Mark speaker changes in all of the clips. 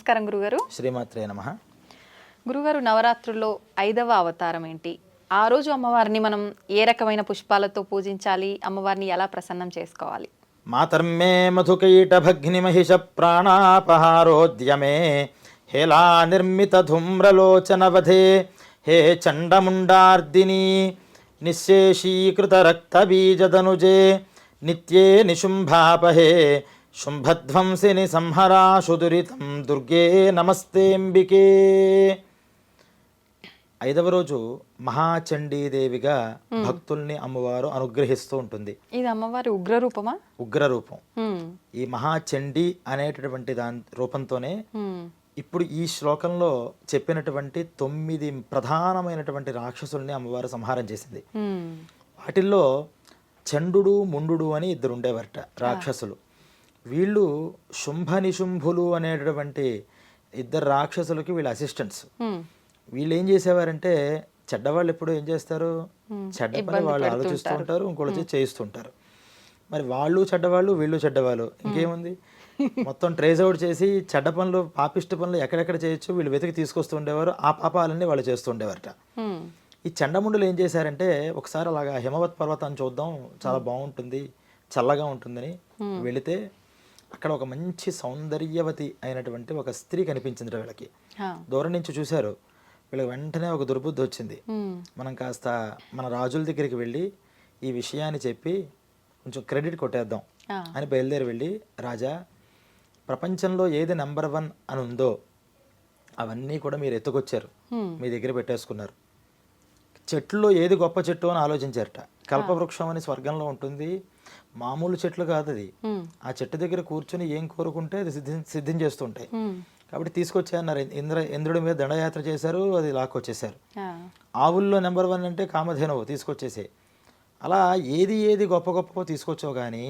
Speaker 1: నమస్కారం గురుగారు.
Speaker 2: శ్రీమాత్రే నమః.
Speaker 1: గురుగారు, నవరాత్రుల్లో 5వ అవతారం ఏంటి? ఆ రోజు అమ్మవారిని మనం ఏ రకమైన పుష్పాలతో పూజించాలి? అమ్మవారిని ఎలా ప్రసన్నం చేసుకోవాలి?
Speaker 2: మాతర్మే మధుకైట భగ్ని మహిష ప్రాణాపహారోద్యమే హేలా నిర్మిత ధూమ్రలోచన వధే హే చండముండార్దిని నిశేషీకృత రక్త బీజదనుజే నిత్యే నిశుంభాపహే శుంభధ్వంసిని సంహరాశు దురితం దుర్గే నమస్తేంబికే. 5వ రోజు మహాచండీదేవిగా భక్తుల్ని అమ్మవారు అనుగ్రహిస్తూ ఉంటుంది.
Speaker 1: ఇది అమ్మవారి ఉగ్రరూపమా?
Speaker 2: ఉగ్రరూపం. ఈ మహాచండీ అనేటటువంటి దాని రూపంతోనే ఇప్పుడు ఈ శ్లోకంలో చెప్పినటువంటి 9 ప్రధానమైనటువంటి రాక్షసుల్ని అమ్మవారు సంహారం చేసింది. వాటిల్లో చండు ముండు అని 2 ఉండేవారట రాక్షసులు. వీళ్ళు శుంభ నిశుంభులు అనేటటువంటి 2 రాక్షసులకి వీళ్ళ అసిస్టెంట్స్. వీళ్ళు ఏం చేసేవారంటే, చెడ్డవాళ్ళు ఎప్పుడు ఏం చేస్తారు, చెడ్డ పని వాళ్ళు ఆలోచిస్తూ ఉంటారు, ఇంకోళ్ళు చేయిస్తుంటారు. మరి వాళ్ళు చెడ్డవాళ్ళు, వీళ్ళు చెడ్డవాళ్ళు, ఇంకేముంది, మొత్తం ట్రేస్ అవుట్ చేసి చెడ్డ పనులు, పాపిష్ట పనులు ఎక్కడెక్కడ చేయొచ్చు వీళ్ళు వెతికి తీసుకొస్తూ ఉండేవారు. ఆ పాపాలన్నీ వాళ్ళు చేస్తూ ఉండేవారట. ఈ చండముండులు ఏం చేశారంటే, ఒకసారి అలాగా హిమవత్ పర్వతాన్ని చూద్దాం, చాలా బాగుంటుంది, చల్లగా ఉంటుందని వెళితే అక్కడ ఒక మంచి సౌందర్యవతి అయినటువంటి ఒక స్త్రీ కనిపించింది వీళ్ళకి. దూరం నుంచి చూశారు. వీళ్ళకి వెంటనే ఒక దుర్బుద్ధి వచ్చింది. మనం కాస్త మన రాజుల దగ్గరికి వెళ్ళి ఈ విషయాన్ని చెప్పి కొంచెం క్రెడిట్ కొట్టేద్దాం అని బయలుదేరి వెళ్ళి, రాజా, ప్రపంచంలో ఏది నెంబర్ 1 అని ఉందో అవన్నీ కూడా మీరు ఎత్తుకొచ్చారు, మీ దగ్గర పెట్టేసుకున్నారు. చెట్లో ఏది గొప్ప చెట్టు అని ఆలోచించారట. కల్పవృక్షం అని స్వర్గంలో ఉంటుంది, మామూలు చెట్లు కాదు అది. ఆ చెట్టు దగ్గర కూర్చొని ఏం కోరుకుంటే అది సిద్ధం చేస్తుంటాయి. కాబట్టి తీసుకొచ్చారన్నారు. ఇంద్రుడి మీద దండయాత్ర చేశారు, అది లాక్కొచ్చేసారు. ఆవుల్లో నెంబర్ 1 అంటే కామధేనువు తీసుకొచ్చేసే. అలా ఏది గొప్ప తీసుకొచ్చావు, కానీ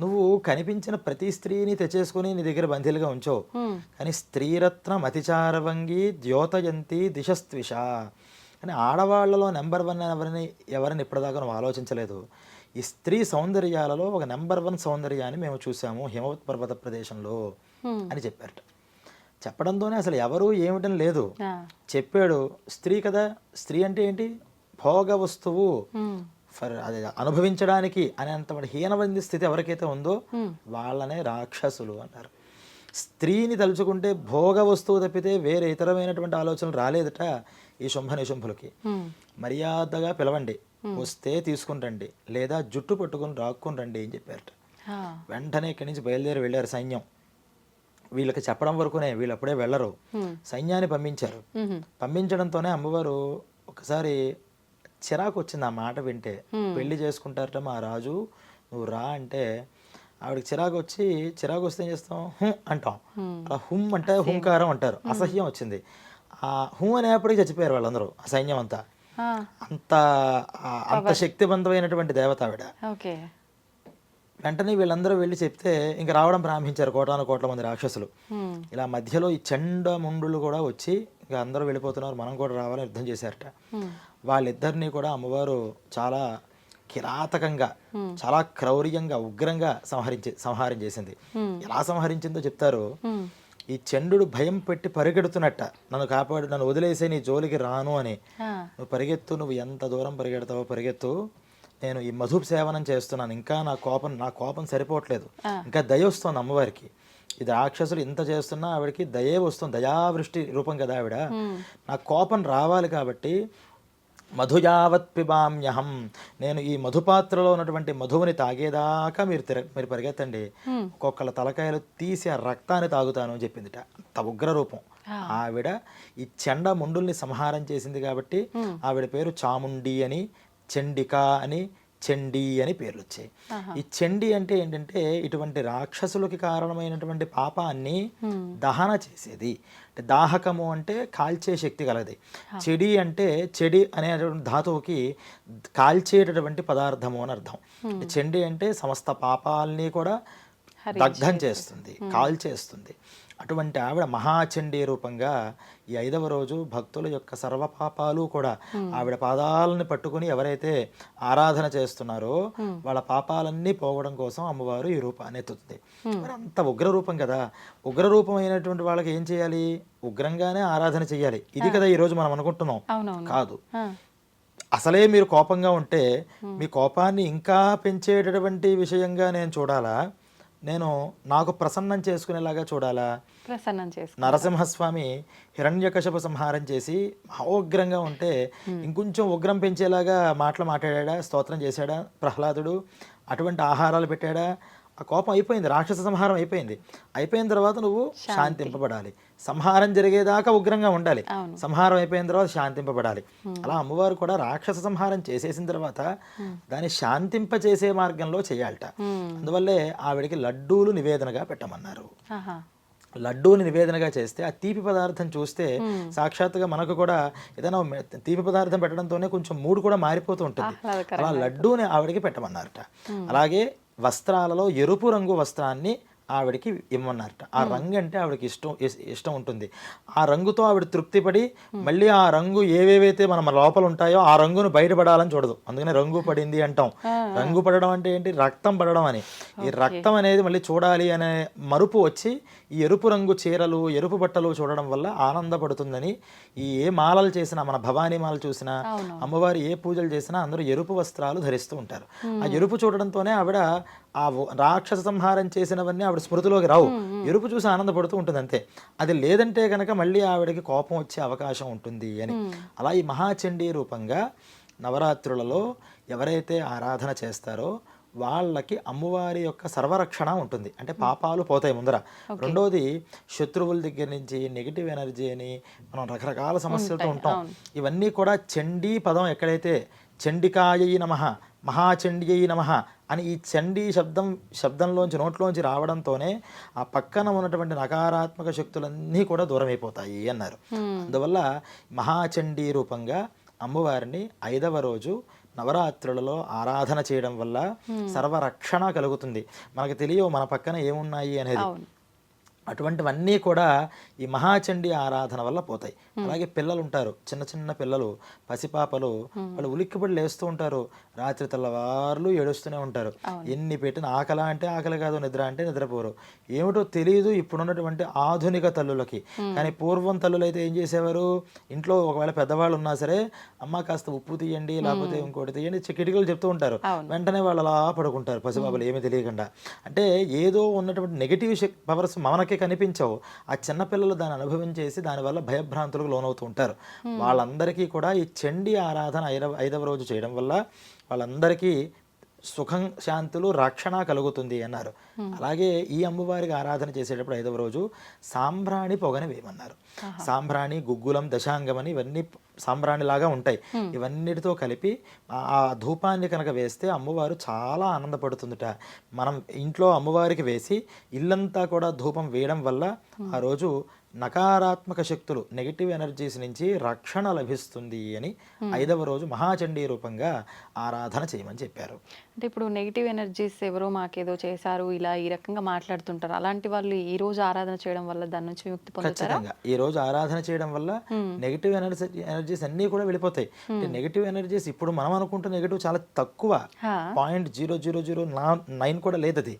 Speaker 2: నువ్వు కనిపించిన ప్రతి స్త్రీని తెచ్చేసుకుని నీ దగ్గర బందీలుగా ఉంచావు. కానీ స్త్రీరత్నం అతిచారవంగి ద్యోతయంతి దిశస్త్విష కానీ ఆడవాళ్లలో నెంబర్ 1 ఎవరిని ఇప్పటిదాకా నువ్వు ఆలోచించలేదు. ఈ స్త్రీ సౌందర్యాలలో ఒక నెంబర్ 1 సౌందర్యాన్ని మేము చూసాము హిమవత్ పర్వత ప్రదేశంలో అని చెప్పారట. చెప్పడంతోనే అసలు ఎవరు ఏమిటని లేదు, చెప్పాడు. స్త్రీ కదా, స్త్రీ అంటే ఏంటి, భోగ వస్తువు, అది అనుభవించడానికి అనేంత హీనమైన స్థితి ఎవరికైతే ఉందో వాళ్ళనే రాక్షసులు అన్నారు. స్త్రీని తలుచుకుంటే భోగ వస్తువు తప్పితే వేరే ఇతరమైనటువంటి ఆలోచనలు రాలేదట ఈ శుంభ నిశుంభులకి. మర్యాదగా పిలవండి, వస్తే తీసుకుని రండి, లేదా జుట్టు పట్టుకుని రాక్కుని రండి అని చెప్పారట. వెంటనే ఇక్కడి నుంచి బయలుదేరి వెళ్ళారు సైన్యం. వీళ్ళకి చెప్పడం వరకునే, వీళ్ళు అప్పుడే వెళ్ళరు, సైన్యాన్ని పంపించారు. పంపించడంతోనే అమ్మవారు ఒకసారి చిరాకు వచ్చింది ఆ మాట వింటే. పెళ్లి చేసుకుంటారట మా రాజు, నువ్వు రా అంటే ఆవిడకి చిరాకు వస్తే ఏం చేస్తాం, అంటాం. అలా హుమ్ అంటే హుంకారం అంటారు. అసహ్యం వచ్చింది. ఆ అనేప్పటికీ చచ్చిపోయారు వాళ్ళందరూ, ఆ సైన్యం అంతా. అంత శక్తివంతమైనటువంటి దేవత ఆవిడ. వెంటనే వీళ్ళందరూ వెళ్ళి చెప్తే ఇంకా రావడం ప్రారంభించారు కోట్ల మంది రాక్షసులు. ఇలా మధ్యలో ఈ చండముండులు కూడా వచ్చి ఇంకా అందరూ వెళ్ళిపోతున్నారు, మనం కూడా రావాలని యుద్ధం చేశారట. వాళ్ళిద్దరినీ కూడా అమ్మవారు చాలా కిరాతకంగా, చాలా క్రౌర్యంగా, ఉగ్రంగా సంహారం చేసింది. ఎలా సంహరించిందో చెప్తారు. ఈ చండు భయం పెట్టి పరిగెడుతున్నట్ట, నన్ను కాపాడు, నన్ను వదిలేసే, నీ జోలికి రాను అని. నువ్వు పరిగెత్తు, నువ్వు ఎంత దూరం పరిగెడతావో పరిగెత్తు, నేను ఈ మధు సేవనం చేస్తున్నాను, ఇంకా నా కోపం సరిపోవట్లేదు, ఇంకా దయ వస్తుంది అమ్మవారికి. ఇది రాక్షసులు ఇంత చేస్తున్నా ఆవిడకి దయే వస్తుంది, దయావృష్టి రూపం కదా ఆవిడ. నా కోపం రావాలి కాబట్టి మధుయావత్ పిబామ్యహం, నేను ఈ మధుపాత్రలో ఉన్నటువంటి మధువుని తాగేదాకా మీరు పరిగెత్తండి, ఒక్కొక్కళ్ళ తలకాయలు తీసి ఆ రక్తాన్ని తాగుతాను అని చెప్పిందిట. అంత ఉగ్ర రూపం ఆవిడ. ఈ చండ ముండుల్ని సంహారం చేసింది కాబట్టి ఆవిడ పేరు చాముండి అని, చండిక అని, చండీ అని పేర్లు వచ్చాయి. ఈ చండీ అంటే ఏంటంటే ఇటువంటి రాక్షసులకి కారణమైనటువంటి పాపాన్ని దహన చేసేది. దాహకము అంటే కాల్చే శక్తి కలది. చెడి అంటే చెడి అనేటువంటి ధాతువుకి కాల్చేటటువంటి పదార్థము అని అర్థం. చండి అంటే సమస్త పాపాలని కూడా దగ్ధం చేస్తుంది, కాల్చేస్తుంది. అటువంటి ఆవిడ మహాచండీ రూపంగా ఈ 5వ రోజు భక్తుల యొక్క సర్వపాపాలు కూడా ఆవిడ పాదాలని పట్టుకుని ఎవరైతే ఆరాధన చేస్తున్నారో వాళ్ళ పాపాలన్నీ పోవడం కోసం అమ్మవారు ఈ రూపాన్ని ఎత్తుతుంది. మరి అంత ఉగ్ర రూపం కదా, ఉగ్ర రూపం అయినటువంటి వాళ్ళకి ఏం చేయాలి? ఉగ్రంగానే ఆరాధన చేయాలి. ఇది కదా ఈ రోజు మనం అనుకుంటున్నాం. కాదు, అసలే మీరు కోపంగా ఉంటే మీ కోపాన్ని ఇంకా పెంచేటటువంటి విషయంగా నేను చూడాలా, నేను నాకు ప్రసన్నం చేసుకునేలాగా చూడాలా?
Speaker 1: ప్రసన్నం చేసి
Speaker 2: నరసింహస్వామి హిరణ్యకశపు సంహారం చేసి మహోగ్రంగా ఉంటే ఇంకొంచెం ఉగ్రం పెంచేలాగా మాటలు మాట్లాడా, స్తోత్రం చేశాడా ప్రహ్లాదుడు? అటువంటి ఆహారాలు పెట్టాడా? ఆ కోపం అయిపోయింది, రాక్షస సంహారం అయిపోయింది. అయిపోయిన తర్వాత నువ్వు శాంతింపబడాలి. సంహారం జరిగేదాకా ఉగ్రంగా ఉండాలి, సంహారం అయిపోయిన తర్వాత శాంతింపబడాలి. అలా అమ్మవారు కూడా రాక్షస సంహారం చేసేసిన తర్వాత దాన్ని శాంతింపచేసే మార్గంలో చేయాలట. అందువల్లే ఆవిడికి లడ్డూలు నివేదనగా పెట్టమన్నారు. లడ్డూని నివేదనగా చేస్తే ఆ తీపి పదార్థం చూస్తే సాక్షాత్తుగా మనకు కూడా ఏదైనా తీపి పదార్థం పెట్టడంతోనే కొంచెం మూడు కూడా మారిపోతూ ఉంటుంది. అలా లడ్డూని ఆవిడికి పెట్టమన్నారట. అలాగే వస్త్రాలలో ఎరుపు రంగు వస్త్రాన్ని ఆవిడకి ఇమ్మన్నారట. ఆ రంగు అంటే ఆవిడకి ఇష్టం ఉంటుంది. ఆ రంగుతో ఆవిడ తృప్తిపడి మళ్ళీ ఆ రంగు ఏవేవైతే మన లోపల ఉంటాయో ఆ రంగును బయటపడాలని చూడదు. అందుకనే రంగు పడింది అంటాం. రంగు పడడం అంటే ఏంటి? రక్తం పడడం అని. ఈ రక్తం అనేది మళ్ళీ చూడాలి అనే మరుపు వచ్చి ఈ ఎరుపు రంగు చీరలు, ఎరుపు బట్టలు చూడడం వల్ల ఆనందపడుతుందని, ఈ ఏ మాలలు చేసినా, మన భవానీ మాల చూసినా, అమ్మవారి ఏ పూజలు చేసినా అందరూ ఎరుపు వస్త్రాలు ధరిస్తూ ఉంటారు. ఆ ఎరుపు చూడడంతోనే ఆవిడ ఆ రాక్షస సంహారం చేసినవన్నీ ఆవిడ స్మృతిలోకి రావు, ఎరుపు చూసి ఆనందపడుతూ ఉంటుంది అంతే. అది లేదంటే కనుక మళ్ళీ ఆవిడకి కోపం వచ్చే అవకాశం ఉంటుంది అని. అలా ఈ మహాచండీ రూపంగా నవరాత్రులలో ఎవరైతే ఆరాధన చేస్తారో వాళ్ళకి అమ్మవారి యొక్క సర్వరక్షణ ఉంటుంది. అంటే పాపాలు పోతాయి ముందర. రెండోది, శత్రువుల దగ్గర నుంచి నెగిటివ్ ఎనర్జీ అని మనం రకరకాల సమస్యలతో ఉంటాం. ఇవన్నీ కూడా చండీ పదం ఎక్కడైతే చండికాయై నమః, మహాచండ్యై నమః అని ఈ చండీ శబ్దంలోంచి నోట్లోంచి రావడంతోనే ఆ పక్కన ఉన్నటువంటి నకారాత్మక శక్తులన్నీ కూడా దూరం అయిపోతాయి అన్నారు. అందువల్ల మహాచండీ రూపంగా అమ్మవారిని 5వ రోజు నవరాత్రులలో ఆరాధన చేయడం వల్ల సర్వరక్షణ కలుగుతుంది. మనకు తెలియవు మన పక్కన ఏమున్నాయి అనేది. అటువంటివన్నీ కూడా ఈ మహాచండీ ఆరాధన వల్ల పోతాయి. అలాగే పిల్లలు ఉంటారు, చిన్న చిన్న పిల్లలు, పసిపాపలు, వాళ్ళు ఉలిక్కిపడి లేస్తూ ఉంటారు, రాత్రి తెల్లవారులు ఏడుస్తూనే ఉంటారు. ఎన్ని పెట్టిన ఆకలి అంటే ఆకలి కాదు, నిద్ర అంటే నిద్రపోరు. ఏమిటో తెలియదు ఇప్పుడున్నటువంటి ఆధునిక తల్లులకి. కానీ పూర్వం తల్లులు అయితే ఏం చేసేవారు? ఇంట్లో ఒకవేళ పెద్దవాళ్ళు ఉన్నా సరే, అమ్మ కాస్త ఉప్పు తీయండి, లేకపోతే ఇంకోటి తీయండి, కిటికీలు చెప్తూ ఉంటారు. వెంటనే వాళ్ళు అలా పడుకుంటారు పసిపాపలు ఏమీ తెలియకుండా. అంటే ఏదో ఉన్నటువంటి నెగిటివ్ పవర్స్ మనకి కనిపించవు. ఆ చిన్నపిల్లలు దాన్ని అనుభవించేసి దానివల్ల భయభ్రాంతులకు లోనవుతూ ఉంటారు. వాళ్ళందరికీ కూడా ఈ చండీ ఆరాధన 5వ రోజు చేయడం వల్ల వాళ్ళందరికీ సుఖం, శాంతులు, రక్షణ కలుగుతుంది అన్నారు. అలాగే ఈ అమ్మవారికి ఆరాధన చేసేటప్పుడు 5వ రోజు సాంబ్రాణి పొగని వేయమన్నారు. సాంబ్రాణి, గుగ్గులం, దశాంగం అని ఇవన్నీ సాంబ్రాణిలాగా ఉంటాయి. ఇవన్నిటితో కలిపి ఆ ధూపాన్ని కనుక వేస్తే అమ్మవారు చాలా ఆనందపడుతుందిట. మనం ఇంట్లో అమ్మవారికి వేసి ఇల్లంతా కూడా ధూపం వేయడం వల్ల ఆ రోజు నకారాత్మక శక్తులు, నెగిటివ్ ఎనర్జీస్ నుంచి రక్షణ లభిస్తుంది అని 5వ రోజు మహాచండీ రూపంగా ఆరాధన చేయమని చెప్పారు.
Speaker 1: అంటే ఇప్పుడు నెగిటివ్ ఎనర్జీస్ ఎవరో మాకేదో చేశారు ఇలా ఈ రకంగా మాట్లాడుతుంటారు, అలాంటి వాళ్ళు ఈ రోజు ఆరాధన చేయడం వల్ల దాని నుంచి విముక్తి పొందుతారా?
Speaker 2: ఖచ్చితంగా ఈ రోజు ఆరాధన చేయడం వల్ల నెగిటివ్ ఎనర్జీస్ అన్నీ కూడా వెళ్ళిపోతాయి. నెగిటివ్ ఎనర్జీస్ ఇప్పుడు మనం అనుకుంటున్న నెగిటివ్ చాలా తక్కువ, 0.0009 కూడా లేదు అది.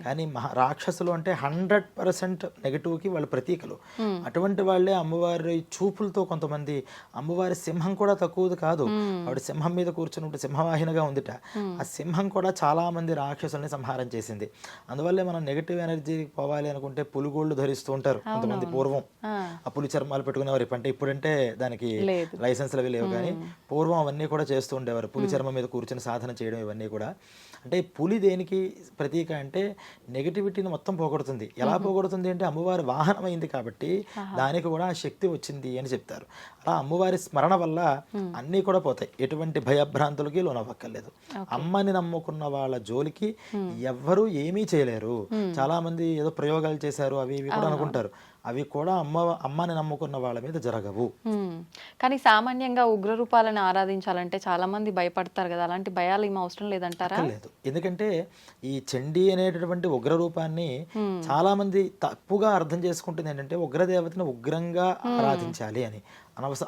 Speaker 2: కానీ రాక్షసులు అంటే 100% నెగిటివ్ కి వాళ్ళు ప్రతీకలు. అటువంటి వాళ్ళే అమ్మవారి చూపులతో కొంతమంది, అమ్మవారి సింహం కూడా తక్కువది కాదు, ఆవిడ సింహం మీద కూర్చుని సింహవాహినిగా ఉందిట. ఆ సింహం కూడా చాలా మంది రాక్షసుల్ని సంహారం చేసింది. అందువల్లే మనం నెగిటివ్ ఎనర్జీ పోవాలి అనుకుంటే పులిగోళ్ళు ధరిస్తూ ఉంటారు కొంతమంది. పూర్వం ఆ పులి చర్మాలు పెట్టుకునేవారు. అంటే ఇప్పుడంటే దానికి లైసెన్స్లు అవి లేవు, కానీ పూర్వం అవన్నీ కూడా చేస్తూ ఉండేవారు. పులి చర్మం మీద కూర్చొని సాధన చేయడం ఇవన్నీ కూడా. అంటే పులి దేనికి ప్రతీక అంటే నెగిటివిటీని మొత్తం పోగొడుతుంది. ఎలా పోగొడుతుంది అంటే అమ్మవారి వాహనం అయింది కాబట్టి దానికి కూడా ఆ శక్తి వచ్చింది అని చెప్తారు. అలా అమ్మవారి స్మరణ వల్ల అన్నీ కూడా పోతాయి, ఎటువంటి భయభ్రాంతులకి లోనవ్వక్కర్లేదు. అమ్మని నమ్ముకున్న వాళ్ళ జోలికి ఎవ్వరూ ఏమీ చేయలేరు. చాలా మంది ఏదో ప్రయోగాలు చేశారు అవి ఇవి కూడా అనుకుంటారు. అవి కూడా అమ్మని నమ్ముకున్న వాళ్ళ మీద జరగవు.
Speaker 1: కానీ సామాన్యంగా ఉగ్ర రూపాలను ఆరాధించాలంటే చాలా మంది భయపడతారు కదా, అలాంటి భయాలు ఏం అవసరం లేదంటారా?
Speaker 2: లేదు, ఎందుకంటే ఈ చండీ అనేటటువంటి ఉగ్ర రూపాన్ని చాలా మంది తప్పుగా అర్థం చేసుకుంటుంది ఏంటంటే ఉగ్రదేవతని ఉగ్రంగా ఆరాధించాలి అని.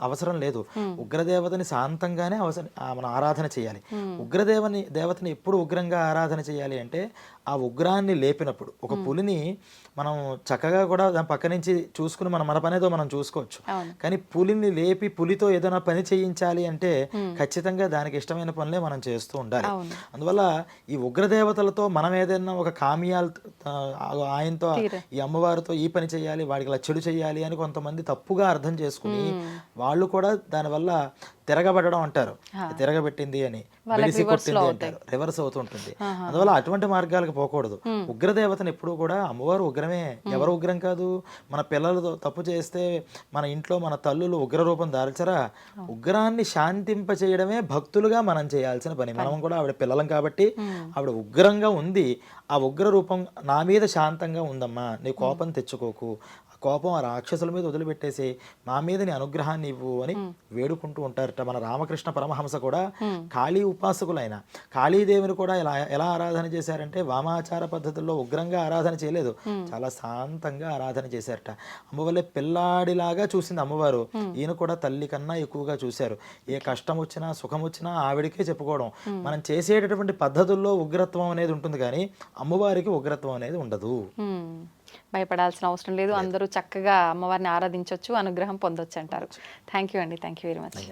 Speaker 2: అవసరం లేదు. ఉగ్రదేవతని శాంతంగానే మనం ఆరాధన చేయాలి. దేవతని ఎప్పుడు ఉగ్రంగా ఆరాధన చేయాలి అంటే ఆ ఉగ్రాన్ని లేపినప్పుడు. ఒక పులిని మనం చక్కగా కూడా దాని పక్క నుంచి చూసుకుని మన పనేదో మనం చూసుకోవచ్చు. కానీ పులిని లేపి పులితో ఏదైనా పని చేయించాలి అంటే ఖచ్చితంగా దానికి ఇష్టమైన పనులే మనం చేస్తూ ఉండాలి. అందువల్ల ఈ ఉగ్రదేవతలతో మనం ఏదైనా ఒక కామ్యాలు ఆయనతో ఈ అమ్మవారితో ఈ పని చేయాలి, వాడికి ఇలా చెడు చేయాలి అని కొంతమంది తప్పుగా అర్థం చేసుకుని వాళ్ళు కూడా దానివల్ల తిరగబడడం అంటారు, తిరగబెట్టింది అని, వెలిసి కొట్టింది అంటారు, రివర్స్ అవుతుంటుంది. అందువల్ల అటువంటి మార్గాలకు పోకూడదు. ఉగ్రదేవతను ఎప్పుడు కూడా అమ్మవారు ఉగ్రమే, ఎవరు ఉగ్రం కాదు. మన పిల్లలతో తప్పు చేస్తే మన ఇంట్లో మన తల్లులు ఉగ్ర రూపం దాల్చరా? ఉగ్రాన్ని శాంతింప చేయడమే భక్తులుగా మనం చేయాల్సిన పని. మనం కూడా ఆవిడ పిల్లలం కాబట్టి ఆవిడ ఉగ్రంగా ఉంది. ఆ ఉగ్ర రూపం నా మీద శాంతంగా ఉందమ్మా, నీ కోపం తెచ్చుకోకు, కోపం ఆ రాక్షసుల మీద వదిలిపెట్టేసి మా మీద నీ అనుగ్రహాన్ని ఇవ్వు అని వేడుకుంటూ ఉంటారట. మన రామకృష్ణ పరమహంస కూడా కాళీ ఉపాసకులైన కాళీదేవిని కూడా ఎలా ఆరాధన చేశారంటే వామాచార పద్ధతుల్లో ఉగ్రంగా ఆరాధన చేయలేదు, చాలా శాంతంగా ఆరాధన చేశారట. అమ్మవల్లే పిల్లాడిలాగా చూసింది అమ్మవారు. ఈయన కూడా తల్లి కన్నా ఎక్కువగా చూశారు. ఏ కష్టం వచ్చినా సుఖం వచ్చినా ఆవిడకే చెప్పుకోవడం. మనం చేసేటటువంటి పద్ధతుల్లో ఉగ్రత్వం అనేది ఉంటుంది కానీ అమ్మవారికి ఉగ్రత్వం అనేది ఉండదు.
Speaker 1: భయపడాల్సిన అవసరం లేదు, అందరూ చక్కగా అమ్మవారిని ఆరాధించవచ్చు, అనుగ్రహం పొందొచ్చు అంటారు. థ్యాంక్ యూ అండి, థ్యాంక్ యూ వెరీ మచ్.